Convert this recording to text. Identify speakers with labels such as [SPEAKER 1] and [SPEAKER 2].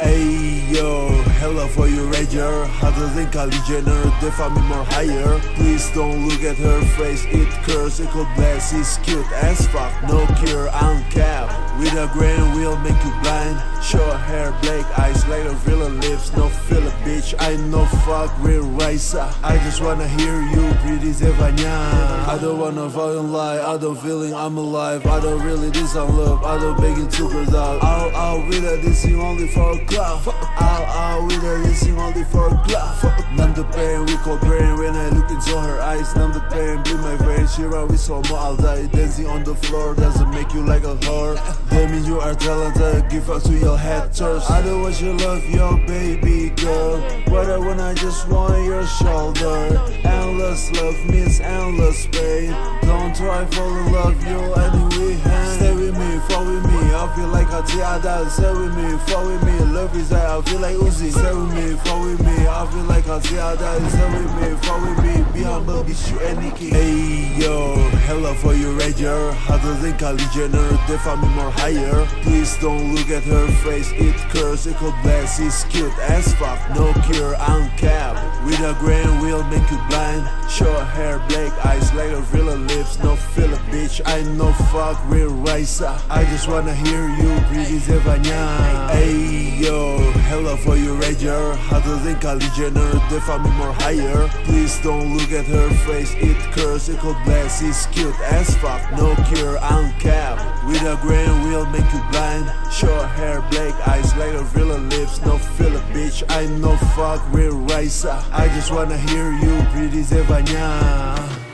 [SPEAKER 1] Ayo, hello for you rager, hotter than Kylie Jenner, define me more higher. Please don't look at her face, it curse, it could bless, she's cute as fuck, no cure, uncapped. With a grand wheel make you blind, short hair, black eyes, like a villain lips, no filler bitch, I no fuck with Raisa. I just wanna hear you, pretty zefanya. I don't wanna fucking lie, I don't feeling I'm alive, I don't really deserve love, I don't begging to girls out. I'll with a dissing only for a cloud. I'll with a dissing only for a cloud. Numb the pain, we call brain when I look into her eyes. Numb the pain, be my friend, she run with so more, I'll die. Dancing on the floor doesn't make you like a whore. Damn it, you are talented, give up to your haters. I don't want you love your baby girl, but I wanna just want your shoulder. Endless love means endless pain. Don't try fall in love, you anyway. Stay with me, fall with me, I feel like a Tiada. Stay with me, fall with me, love is that I feel like Uzi. Stay with me, fall with me, I feel like a Tiada. Stay with me, fall with me, be humble, be shoot any kid. Ayo, hello for you rager, hotter than Kylie Jenner, define me more higher. Please don't look at her face, it curse, it could bless, she's cute as fuck, no cure, uncapped. With a grand wheel make you blind, short hair, black eyes, like a villain lips, no filler bitch, I no fuck with Raisa. I just wanna hear you, pretty zefanya. Ayo, hello for you rager, hotter than Kylie Jenner, define me more higher. Please don't look at her face, it curse, it could bless, she's cute as fuck, no cure, uncapped. With a grand wheel make you blind, short hair, black eyes, like a villain lips, no filler bitch, I no fuck with Raisa. I just wanna hear you, pretty zefanya.